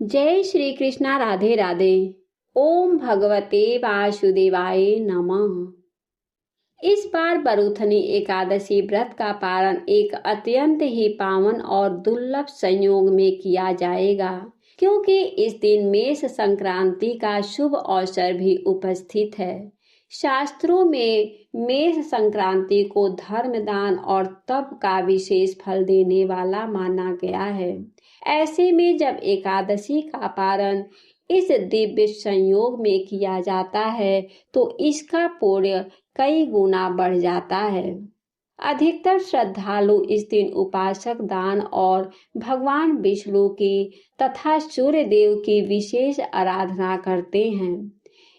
जय श्री कृष्णा। राधे राधे। ओम भगवते वासुदेवाय नमः। इस बार बरूथनी एकादशी व्रत का पारण एक अत्यंत ही पावन और दुर्लभ संयोग में किया जाएगा, क्योंकि इस दिन मेष संक्रांति का शुभ अवसर भी उपस्थित है। शास्त्रों में मेष संक्रांति को धर्म दान और तप का विशेष फल देने वाला माना गया है। ऐसे में जब एकादशी का पारण इस दिव्य संयोग में किया जाता है तो इसका पुण्य कई गुना बढ़ जाता है। अधिकतर श्रद्धालु इस दिन उपासक दान और भगवान विष्णु की तथा सूर्य देव की विशेष आराधना करते हैं,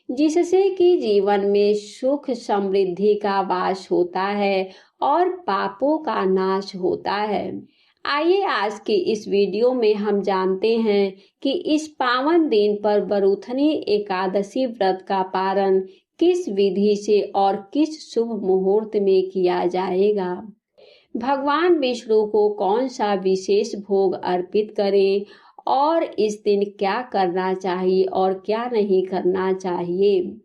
जिससे कि जीवन में सुख समृद्धि का वास होता है और पापों का नाश होता है। आइए आज के इस वीडियो में हम जानते हैं कि इस पावन दिन पर बरूथनी एकादशी व्रत का पारण किस विधि से और किस शुभ मुहूर्त में किया जाएगा। भगवान विष्णु को कौन सा विशेष भोग अर्पित करें और इस दिन क्या करना चाहिए और क्या नहीं करना चाहिए।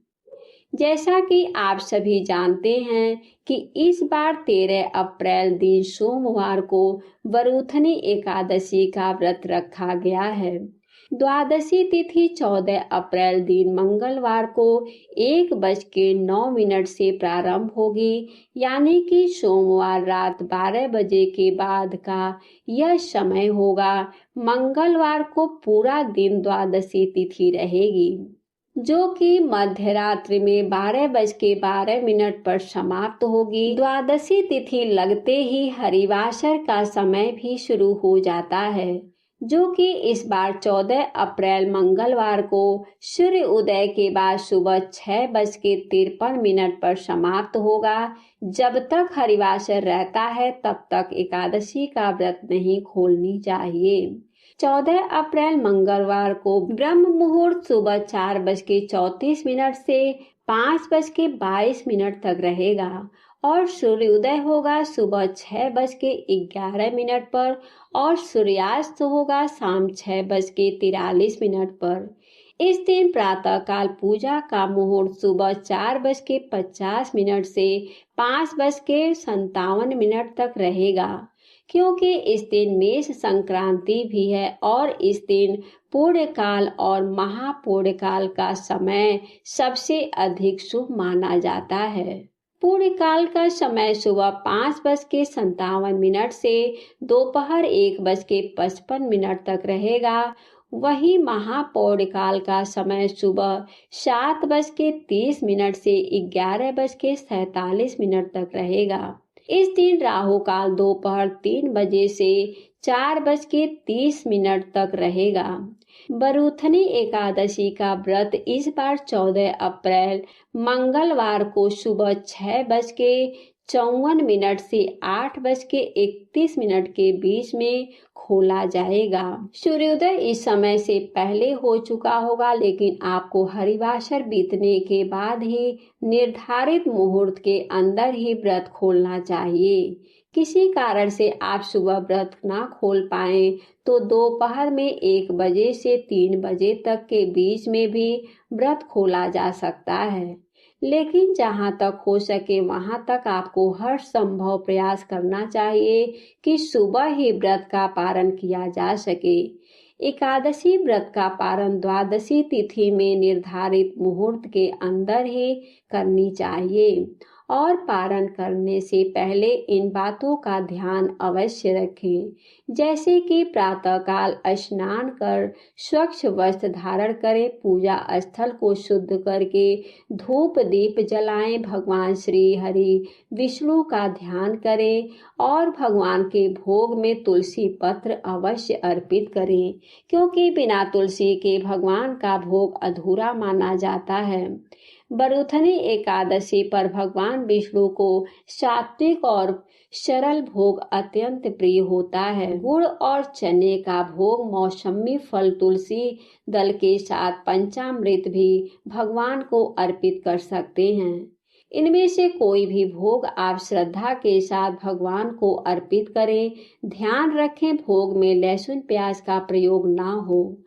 जैसा कि आप सभी जानते हैं कि इस बार 13 अप्रैल दिन सोमवार को बरूथनी एकादशी का व्रत रखा गया है। द्वादशी तिथि 14 अप्रैल दिन मंगलवार को 1:09 से प्रारंभ होगी, यानी कि सोमवार रात 12 बजे के बाद का यह समय होगा। मंगलवार को पूरा दिन द्वादशी तिथि रहेगी, जो कि मध्य रात्रि में 12:12 पर समाप्त होगी। द्वादशी तिथि लगते ही हरिवासर का समय भी शुरू हो जाता है, जो कि इस बार 14 अप्रैल मंगलवार को सूर्य उदय के बाद सुबह 6:53 पर समाप्त होगा। जब तक हरिवासर रहता है तब तक एकादशी का व्रत नहीं खोलनी चाहिए। 14 अप्रैल मंगलवार को ब्रह्म मुहूर्त सुबह 4:34 से 5:22 तक रहेगा और सूर्योदय होगा सुबह 6:11 पर और सूर्यास्त होगा शाम 6:43 पर। इस दिन प्रातःकाल पूजा का मुहूर्त सुबह 4:50 से 5:57 तक रहेगा, क्योंकि इस दिन मेष संक्रांति भी है और इस दिन पूर्णकाल और महापूर्णकाल का समय सबसे अधिक शुभ माना जाता है। पूर्णकाल का समय सुबह 5:57 से दोपहर 1:55 तक रहेगा। वहीं महापूर्णकाल का समय सुबह 7:30 से 11:47 तक रहेगा। इस दिन राहु काल दोपहर 3 बजे से 4:30 तक रहेगा। बरूथनी एकादशी का व्रत इस बार 14 अप्रैल मंगलवार को सुबह 6:54 से 8:31 के बीच में खोला जाएगा। सूर्योदय इस समय से पहले हो चुका होगा, लेकिन आपको हरिवासर बीतने के बाद ही निर्धारित मुहूर्त के अंदर ही व्रत खोलना चाहिए। किसी कारण से आप सुबह व्रत ना खोल पाए तो दोपहर में 1 बजे से 3 बजे तक के बीच में भी व्रत खोला जा सकता है, लेकिन जहां तक हो सके वहां तक आपको हर संभव प्रयास करना चाहिए कि सुबह ही व्रत का पारण किया जा सके। एकादशी व्रत का पारण द्वादशी तिथि में निर्धारित मुहूर्त के अंदर ही करनी चाहिए और पारण करने से पहले इन बातों का ध्यान अवश्य रखें, जैसे कि प्रातःकाल स्नान कर स्वच्छ वस्त्र धारण करें, पूजा स्थल को शुद्ध करके धूप दीप जलाएं, भगवान श्री हरि विष्णु का ध्यान करें और भगवान के भोग में तुलसी पत्र अवश्य अर्पित करें, क्योंकि बिना तुलसी के भगवान का भोग अधूरा माना जाता है। बरूथनी एकादशी पर भगवान विष्णु को सात्विक और सरल भोग अत्यंत प्रिय होता है। गुड़ और चने का भोग, मौसमी फल, तुलसी दल के साथ पंचामृत भी भगवान को अर्पित कर सकते हैं। इनमें से कोई भी भोग आप श्रद्धा के साथ भगवान को अर्पित करें। ध्यान रखें भोग में लहसुन प्याज का प्रयोग ना हो।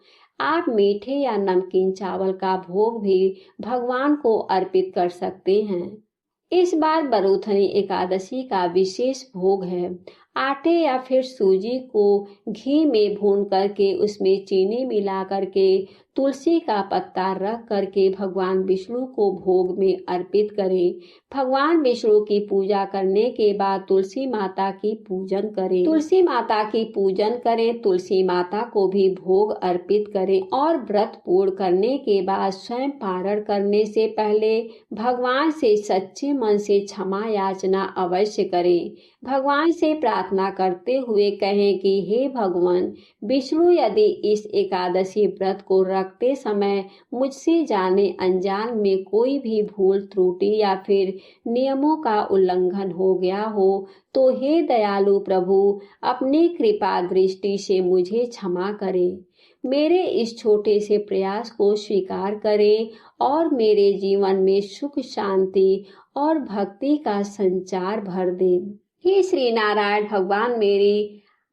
आप मीठे या नमकीन चावल का भोग भी भगवान को अर्पित कर सकते हैं। इस बार बरूथनी एकादशी का विशेष भोग है। आटे या फिर सूजी को घी में भून करके उसमें चीनी मिला करके तुलसी का पत्ता रख करके भगवान विष्णु को भोग में अर्पित करें। भगवान विष्णु की पूजा करने के बाद तुलसी माता की पूजन करें। तुलसी माता की पूजन करें, तुलसी माता को भी भोग अर्पित करें और व्रत पूर्ण करने के बाद स्वयं पारण करने से पहले भगवान से सच्चे मन से क्षमा याचना अवश्य करें। भगवान से प्रार्थना करते हुए कहें कि हे भगवान विष्णु, यदि इस एकादशी व्रत को रखते समय मुझसे जाने अनजान में कोई भी भूल त्रुटि या फिर नियमों का उल्लंघन हो गया हो तो हे दयालु प्रभु अपनी कृपा दृष्टि से मुझे क्षमा करें। मेरे इस छोटे से प्रयास को स्वीकार करें और मेरे जीवन में सुख, शांति और भक्ति का संचार भर दें। हे श्री नारायण भगवान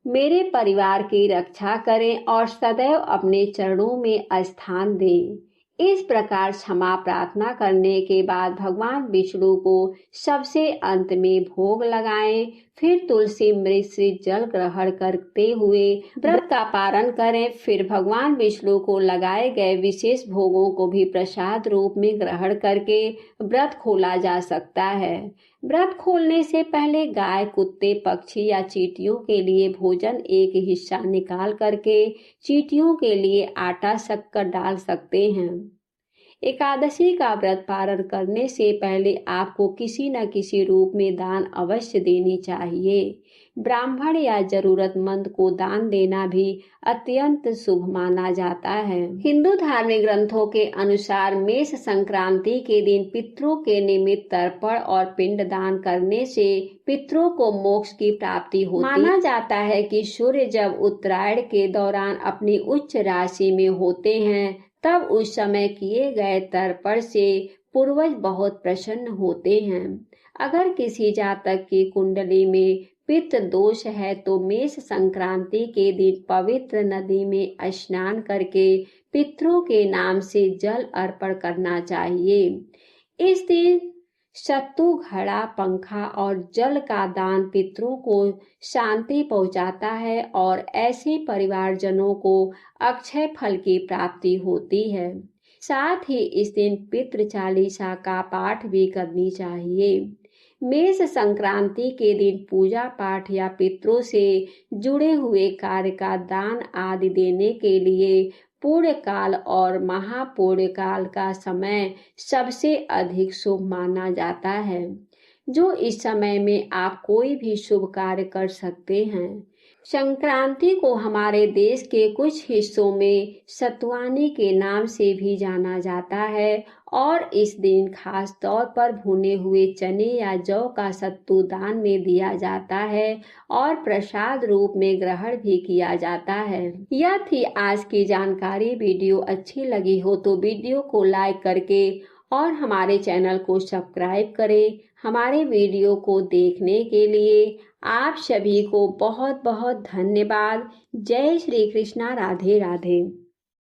मेरे परिवार की रक्षा करें और सदैव अपने चरणों में स्थान दें। इस प्रकार क्षमा प्रार्थना करने के बाद भगवान विष्णु को सबसे अंत में भोग लगाएं। फिर तुलसी मिश्रित जल ग्रहण करते हुए व्रत का पारण करें। फिर भगवान विष्णु को लगाए गए विशेष भोगों को भी प्रसाद रूप में ग्रहण करके व्रत खोला जा सकता है। व्रत खोलने से पहले गाय, कुत्ते, पक्षी या चींटियों के लिए भोजन एक हिस्सा निकाल करके चींटियों के लिए आटा, शक्कर डाल सकते हैं। एकादशी का व्रत पारण करने से पहले आपको किसी न किसी रूप में दान अवश्य देनी चाहिए। ब्राह्मण या जरूरतमंद को दान देना भी अत्यंत शुभ माना जाता है। हिंदू धार्मिक ग्रंथों के अनुसार मेष संक्रांति के दिन पितरों के निमित्त तर्पण और पिंड दान करने से पितरों को मोक्ष की प्राप्ति होती है। माना जाता है कि सूर्य जब उत्तरायण के दौरान अपनी उच्च राशि में होते हैं तब उस समय किए गए तर्पण से पूर्वज बहुत प्रसन्न होते हैं। अगर किसी जातक की कुंडली में पित्त दोष है तो मेष संक्रांति के दिन पवित्र नदी में स्नान करके पितरों के नाम से जल अर्पण करना चाहिए। इस दिन सत्तू, घड़ा, पंखा और जल का दान पितरों को शांति पहुंचाता है और ऐसे परिवारजनों को अक्षय फल की प्राप्ति होती है। साथ ही इस दिन पितृ चालीसा का पाठ भी करनी चाहिए। मेष संक्रांति के दिन पूजा पाठ या पितरों से जुड़े हुए कार्य का दान आदि देने के लिए पूर्ण काल और महापूर्ण काल का समय सबसे अधिक शुभ माना जाता है, जो इस समय में आप कोई भी शुभ कार्य कर सकते हैं। संक्रांति को हमारे देश के कुछ हिस्सों में सतुआनी के नाम से भी जाना जाता है और इस दिन खास तौर पर भुने हुए चने या जौ का सत्तू दान में दिया जाता है और प्रसाद रूप में ग्रहण भी किया जाता है। यह थी आज की जानकारी। वीडियो अच्छी लगी हो तो वीडियो को लाइक करके और हमारे चैनल को सब्सक्राइब करें। हमारे वीडियो को देखने के लिए आप सभी को बहुत बहुत धन्यवाद। जय श्री कृष्णा। राधे राधे।